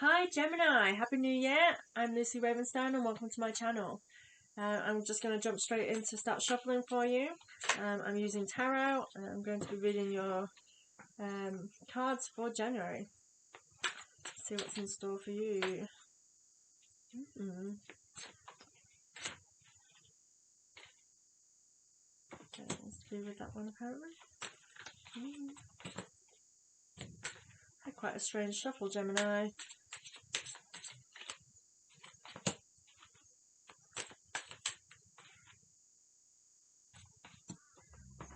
Hi Gemini, Happy New Year! I'm Lucy Ravenstein and welcome to my channel. I'm just going to jump straight in to start shuffling for you. I'm using tarot and I'm going to be reading your cards for January. Let's see what's in store for you. Okay, let's be with that one apparently. Had quite a strange shuffle, Gemini.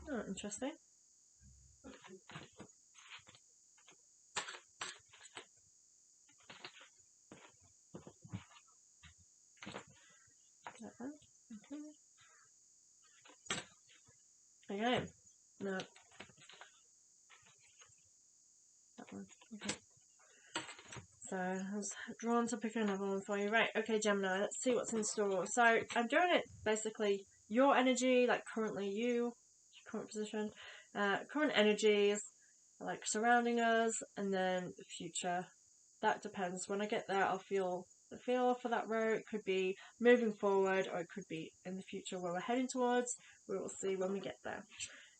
Oh, interesting. Okay. No. That one. Okay. So I was drawn to pick another one for you. Right, okay, Gemini, let's see what's in store. So I'm doing it basically your energy, like currently you, current position, current energies, like surrounding us, and then the future. That depends. When I get there, I'll feel the feel for that road. It could be moving forward, or it could be in the future where we're heading towards. We will see when we get there.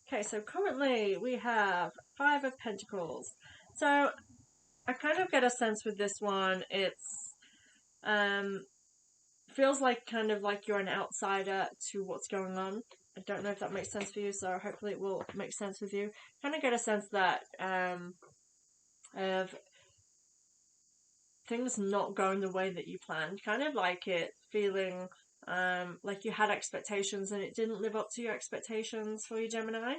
Okay, so currently we have Five of Pentacles. So I kind of get a sense with this one, it's feels like kind of like you're an outsider to what's going on. I don't know if that makes sense for you, so hopefully it will make sense with you. Kind of get a sense that of things not going the way that you planned. Kind of like it feeling like you had expectations and it didn't live up to your expectations for you, Gemini.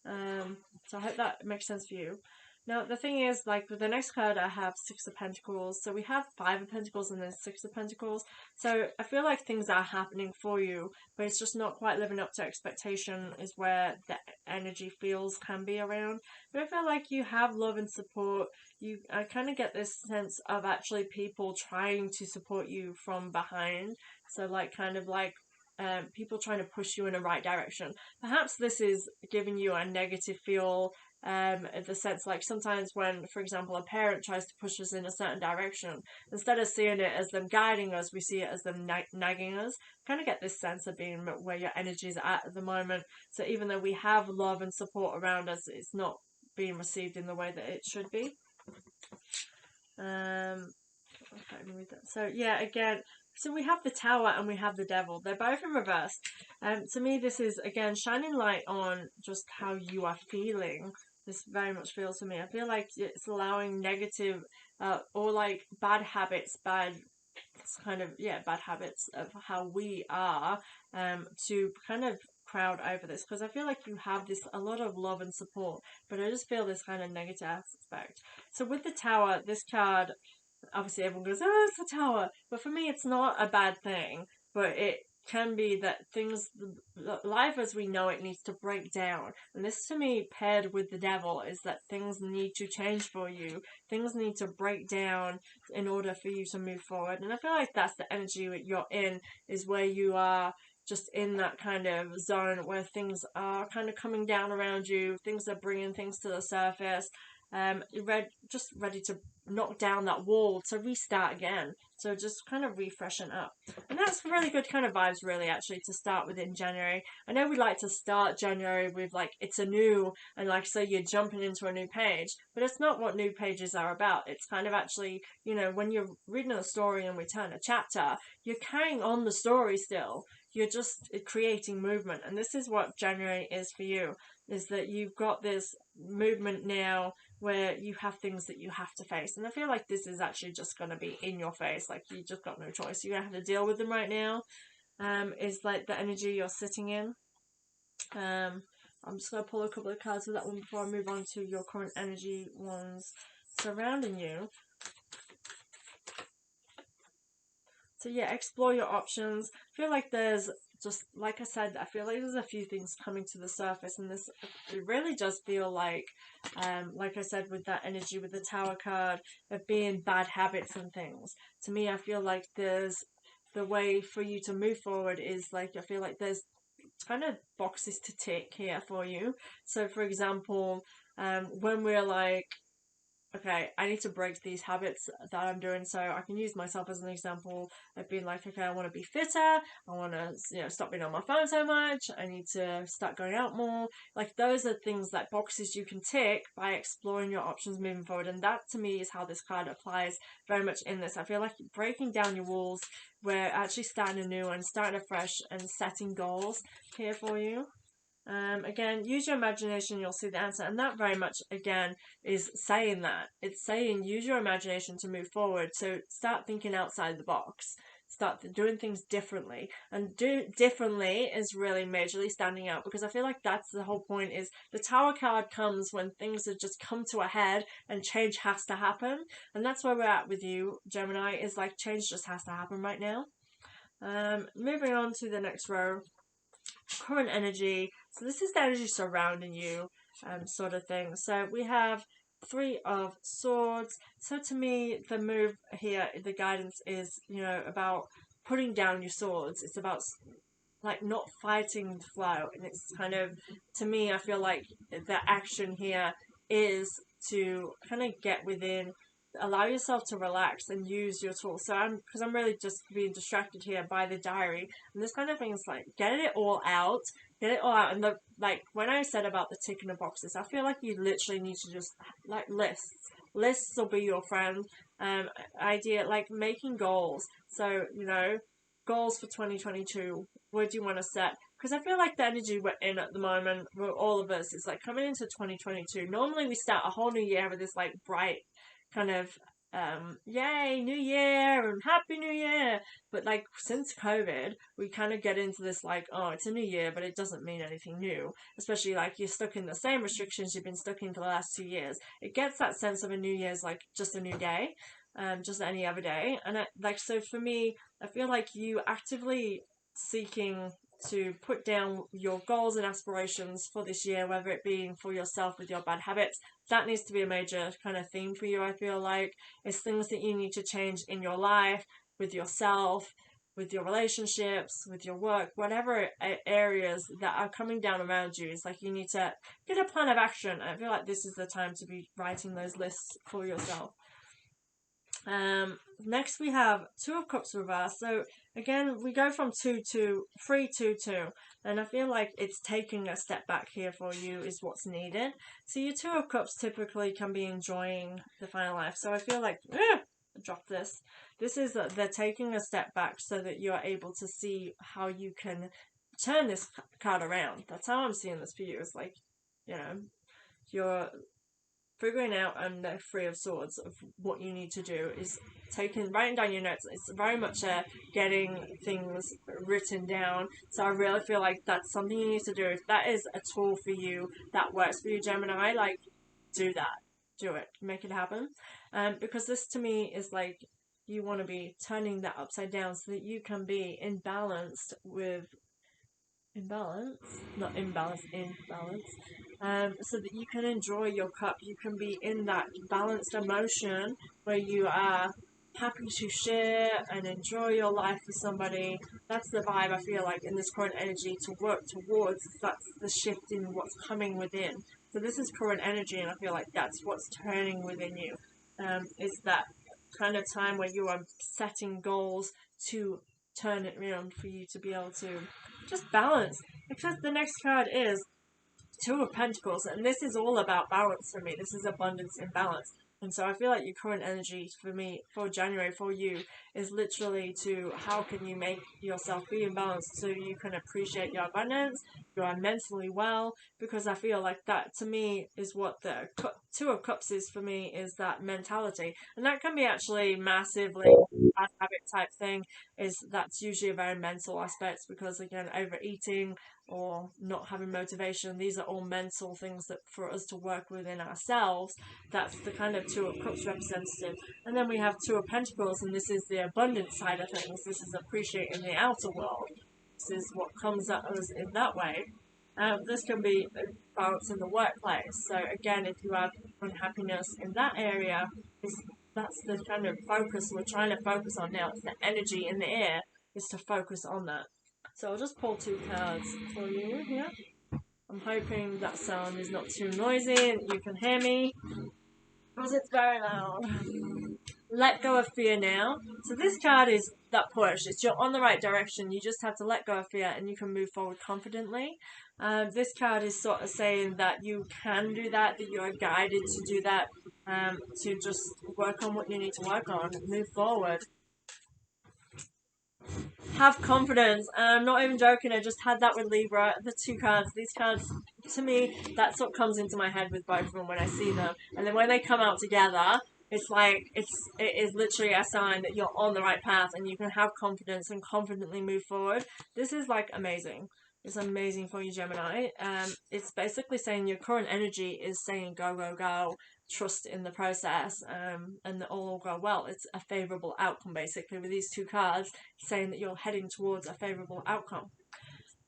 So I hope that makes sense for you. Now, the thing is, like, with the next card, I have Six of Pentacles. So we have Five of Pentacles and then Six of Pentacles. So I feel like things are happening for you, but it's just not quite living up to expectation is where the energy feels can be around. But I feel like you have love and support. I kind of get this sense of actually people trying to support you from behind. So, like, kind of like people trying to push you in the right direction. Perhaps this is giving you a negative feel, the sense like sometimes when, for example, a parent tries to push us in a certain direction, instead of seeing it as them guiding us, we see it as them nagging us. Kind of get this sense of being where your energy is at the moment. So even though we have love and support around us, it's not being received in the way that it should be. So yeah, again, so we have the Tower and we have the Devil. They're both in reverse. To me, this is again shining light on just how you are feeling. This very much feels to me. I feel like it's allowing negative or like bad habits, bad habits of how we are to kind of crowd over this, because I feel like you have a lot of love and support, but I just feel this kind of negative aspect. So with the Tower, this card, obviously everyone goes, oh, it's a tower, but for me it's not a bad thing, but it can be that life as we know it needs to break down, and this to me paired with the Devil is that things need to change for you, things need to break down in order for you to move forward. And I feel like that's the energy that you're in, is where you are just in that kind of zone where things are kind of coming down around you, things are bringing things to the surface, just ready to knock down that wall to restart again. So just kind of refreshing up. And that's really good kind of vibes, really, actually, to start with in January. I know we like to start January with, like, it's a new, and like, so you're jumping into a new page, but it's not what new pages are about. It's kind of actually, you know, when you're reading a story and we turn a chapter, you're carrying on the story still. You're just creating movement. And this is what January is for you, is that you've got this movement now where you have things that you have to face. And I feel like this is actually just going to be in your face. Like, you just got no choice. You're going to have to deal with them right now. Is like the energy you're sitting in. I'm just going to pull a couple of cards of that one before I move on to your current energy ones surrounding you. So yeah, explore your options. I feel like there's just, like I said, I feel like there's a few things coming to the surface, and this, it really does feel like I said, with that energy with the Tower card of being bad habits and things. To me, I feel like there's the way for you to move forward is like, I feel like there's kind of boxes to tick here for you. So for example, when we're like okay, I need to break these habits that I'm doing. So I can use myself as an example of being like, okay, I want to be fitter. I want to, stop being on my phone so much. I need to start going out more. Like those are things, like boxes you can tick by exploring your options moving forward. And that to me is how this card applies very much in this. I feel like breaking down your walls, we're actually starting anew and starting afresh and setting goals here for you. Again, use your imagination, you'll see the answer. And that very much, again, is saying that. It's saying use your imagination to move forward. So start thinking outside the box. Start doing things differently. And do differently is really majorly standing out, because I feel like that's the whole point. Is the Tower card comes when things have just come to a head and change has to happen. And that's where we're at with you, Gemini, is like change just has to happen right now. Moving on to the next row, current energy. So this is the energy surrounding you, sort of thing. So we have Three of Swords. So to me, the move here, the guidance is, about putting down your swords. It's about like not fighting the flow, and it's kind of, to me, I feel like the action here is to kind of get within, allow yourself to relax and use your tools. So because I'm really just being distracted here by the diary, and this kind of thing is like get it all out, and like when I said about the ticking of boxes, I feel like you literally need to just like lists will be your friend. Idea like making goals. So goals for 2022. What do you want to set? Because I feel like the energy we're in at the moment for all of us is like coming into 2022. Normally we start a whole new year with this like bright kind of yay, new year and happy new year. But like since COVID, we kind of get into this like, oh, it's a new year, but it doesn't mean anything new. Especially like you're stuck in the same restrictions you've been stuck in for the last 2 years. It gets that sense of a new year's like just a new day, just any other day. And so for me, I feel like you actively seeking to put down your goals and aspirations for this year, whether it be for yourself with your bad habits. That needs to be a major kind of theme for you, I feel like. It's things that you need to change in your life, with yourself, with your relationships, with your work, whatever areas that are coming down around you. It's like you need to get a plan of action. I feel like this is the time to be writing those lists for yourself. Next we have Two of Cups reversed. So again, we go from 2 to 3 2 2, and I feel like it's taking a step back here for you is what's needed. So your Two of Cups typically can be enjoying the final life. So I feel like drop this. This is that they're taking a step back so that you're able to see how you can turn this card around. That's how I'm seeing this for you. It's like, you're figuring out and the Three of Swords of what you need to do is writing down your notes. It's very much getting things written down. So I really feel like that's something you need to do. If that is a tool for you that works for you, Gemini, like do that. Do it. Make it happen. Because this to me is like you want to be turning that upside down so that you can be in balance with imbalance, not imbalance, in balance, so that you can enjoy your cup. You can be in that balanced emotion where you are happy to share and enjoy your life with somebody. That's the vibe I feel like in this current energy to work towards. That's the shift in what's coming within. So this is current energy, and I feel like that's what's turning within you. Is that kind of time where you are setting goals to turn it around for you to be able to just balance. Because the next card is Two of Pentacles, and this is all about balance for me. This is abundance in balance. And so I feel like your current energy for me, for January, for you, is literally to how can you make yourself be in balance so you can appreciate your abundance, you are mentally well, because I feel like that to me is what the Two of Cups is for me, is that mentality. And that can be actually massively bad habit type thing, is that's usually a very mental aspect, because again, overeating or not having motivation, these are all mental things that for us to work within ourselves. That's the kind of Two of Cups representative. And then we have Two of Pentacles, and this is the abundance side of things. This is appreciating the outer world. This is what comes at us in that way. This can be balance in the workplace. So again, if you have unhappiness in that area, that's the kind of focus we're trying to focus on now. It's the energy in the air is to focus on that. So I'll just pull two cards for you here. I'm hoping that sound is not too noisy and you can hear me. because it's very loud. Let go of fear now. So this card is that push. It's you're on the right direction. You just have to let go of fear and you can move forward confidently. This card is sort of saying that you can do that, that you are guided to do that, to just work on what you need to work on, move forward. Have confidence. I'm not even joking. I just had that with Libra. The two cards. These cards, to me, that's what comes into my head with both of them when I see them. And then when they come out together, it's like it is literally a sign that you're on the right path and you can have confidence and confidently move forward. This is like amazing. It's amazing for you, Gemini. It's basically saying your current energy is saying go, go, go, trust in the process, and that all will go well. It's a favorable outcome, basically, with these two cards saying that you're heading towards a favorable outcome.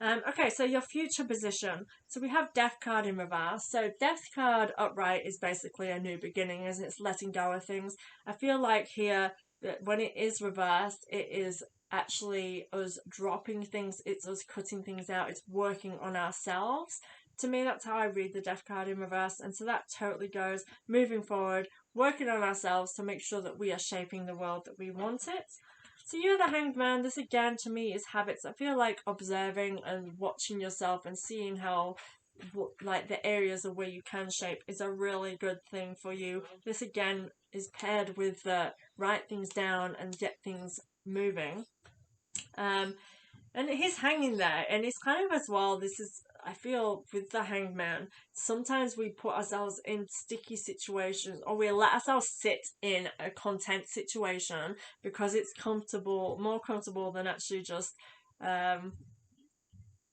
Okay, so your future position. So we have Death card in reverse. So Death card upright is basically a new beginning, as it's letting go of things. I feel like here that when it is reversed, it is actually us dropping things, it's us cutting things out, it's working on ourselves. To me, that's how I read the Death card in reverse, and so that totally goes moving forward, working on ourselves to make sure that we are shaping the world that we want it. So you're the Hanged Man. This again to me is habits. I feel like observing and watching yourself and seeing how like the areas of where you can shape is a really good thing for you. This again is paired with the write things down and get things moving. Um, and he's hanging there, and it's kind of as well. This is, I feel, with the Hanged Man. Sometimes we put ourselves in sticky situations, or we let ourselves sit in a content situation because it's comfortable, more comfortable than actually just um,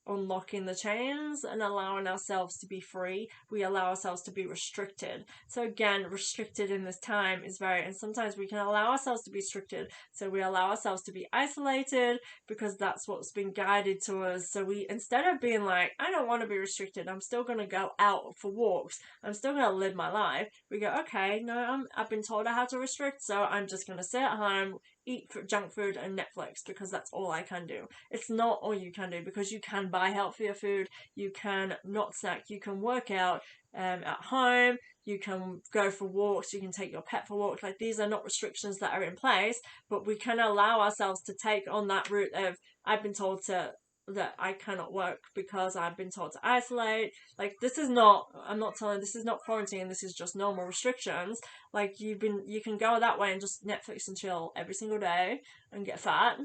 unlocking the chains and allowing ourselves to be free. We allow ourselves to be restricted. So again, restricted in this time is very, and sometimes we can allow ourselves to be restricted. So we allow ourselves to be isolated because that's what's been guided to us. So we, instead of being like, I don't want to be restricted, I'm still going to go out for walks, I'm still going to live my life, we go, okay, no, I've been told I have to restrict, so I'm just going to sit at home, eat junk food and Netflix because that's all I can do. It's not all you can do, because you can buy healthier food, you can not snack, you can work out at home, you can go for walks, you can take your pet for walks. Like, these are not restrictions that are in place, but we can allow ourselves to take on that route of, I've been told to that I cannot work because I've been told to isolate. Like, this is not, I'm not telling, this is not quarantine, this is just normal restrictions. Like, you can go that way and just Netflix and chill every single day and get fat,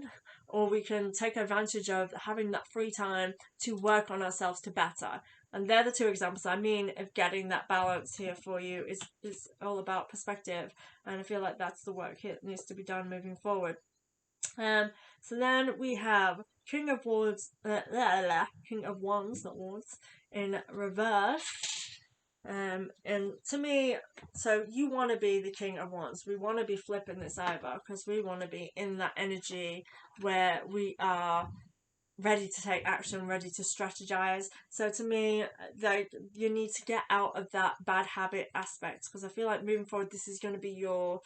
or we can take advantage of having that free time to work on ourselves to better. And they're the two examples I mean of getting that balance here for you. Is all about perspective, and I feel like that's the work here that needs to be done moving forward. Um, so then we have King of Wands, King of Wands, not Wands, in reverse. And to me, so you want to be the King of Wands. We want to be flipping this over because we want to be in that energy where we are ready to take action, ready to strategize. So to me, like, you need to get out of that bad habit aspect, because I feel like moving forward, this is going to be your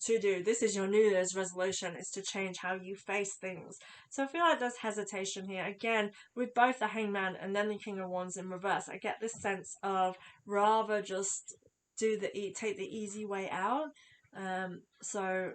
to do. This is your New Year's resolution, is to change how you face things. So I feel like there's hesitation here again with both the Hangman and then the King of Wands in reverse. I get this sense of rather just take the easy way out. So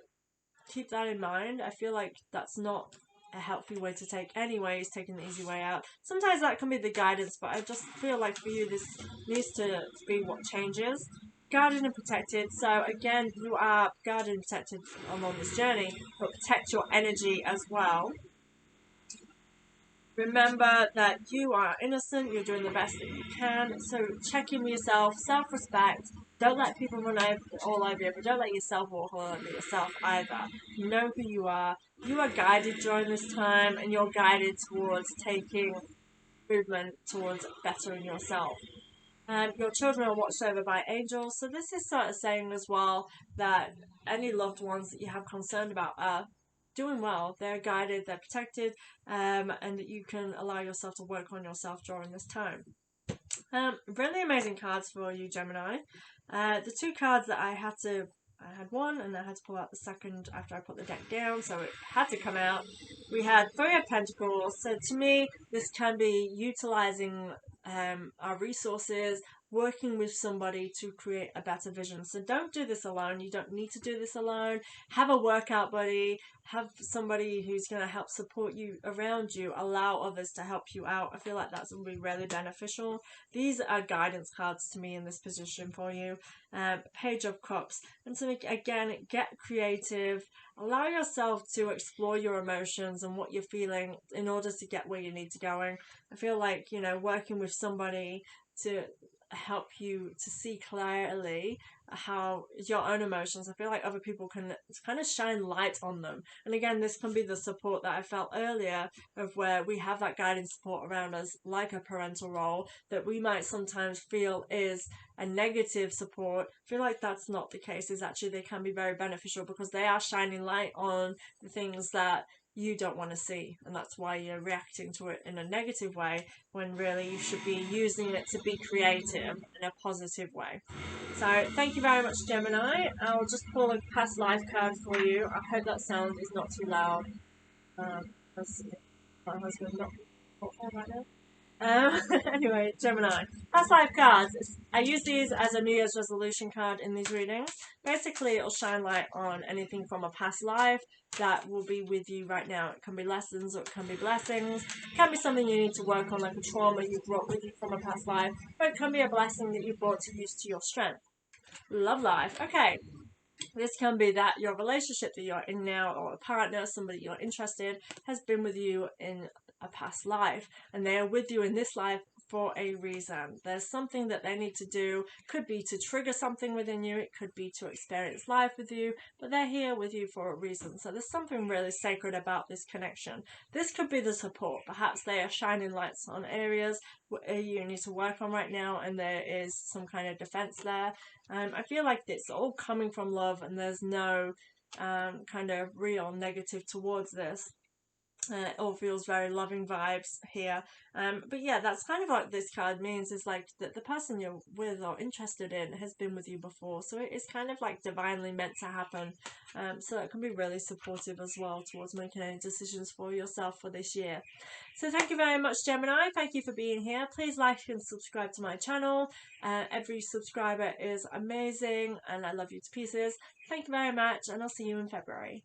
keep that in mind. I feel like that's not a healthy way to take anyways, taking the easy way out. Sometimes that can be the guidance, but I just feel like for you this needs to be what changes. Guarded and protected. So again, you are guarded and protected along this journey, but protect your energy as well. Remember that you are innocent, you're doing the best that you can, so check in with yourself, self respect. Don't let people run all over you, but don't let yourself walk all over yourself either. Know who you are guided during this time, and you're guided towards taking movement towards bettering yourself. Your children are watched over by angels, so this is sort of saying as well that any loved ones that you have concerned about are doing well. They're guided, they're protected, and that you can allow yourself to work on yourself during this time. Really amazing cards for you, Gemini. The two cards that I had one and I had to pull out the second after I put the deck down, so it had to come out. We had Three of Pentacles. So to me, this can be utilizing our resources, working with somebody to create a better vision. So don't do this alone. You don't need to do this alone. Have a workout buddy, have somebody who's going to help support you around you, allow others to help you out. I feel like that's going to be really beneficial. These are guidance cards to me in this position for you. Page of Cups. And so again, get creative. Allow yourself to explore your emotions and what you're feeling in order to get where you need to go. I feel like, working with somebody to help you to see clearly how your own emotions, I feel like other people can kind of shine light on them. And again, this can be the support that I felt earlier, of where we have that guiding support around us, like a parental role, that we might sometimes feel is a negative support. I feel like that's not the case. Is actually, they can be very beneficial because they are shining light on the things that you don't want to see, and that's why you're reacting to it in a negative way, when really you should be using it to be creative in a positive way. So thank you very much, Gemini. I'll just pull a past life card for you. I hope that sound is not too loud. That's my husband not right now. Anyway, Gemini. Past life cards. I use these as a New Year's resolution card in these readings. Basically, it'll shine light on anything from a past life that will be with you right now. It can be lessons or it can be blessings. It can be something you need to work on, like a trauma you brought with you from a past life. Or it can be a blessing that you brought to use to your strength. Love life. Okay. This can be that your relationship that you're in now, or a partner, somebody you're interested, has been with you in a past life, and they are with you in this life for a reason. There's something that they need to do. Could be to trigger something within you, it could be to experience life with you, but they're here with you for a reason. So there's something really sacred about this connection. This could be the support. Perhaps they are shining lights on areas you need to work on right now, and there is some kind of defense there. I feel like it's all coming from love, and there's no kind of real negative towards this. It all feels very loving vibes here. But yeah, that's kind of what this card means, is like that the person you're with or interested in has been with you before. So it is kind of like divinely meant to happen. So it can be really supportive as well towards making any decisions for yourself for this year. So thank you very much, Gemini. Thank you for being here. Please like and subscribe to my channel. Every subscriber is amazing and I love you to pieces. Thank you very much, and I'll see you in February.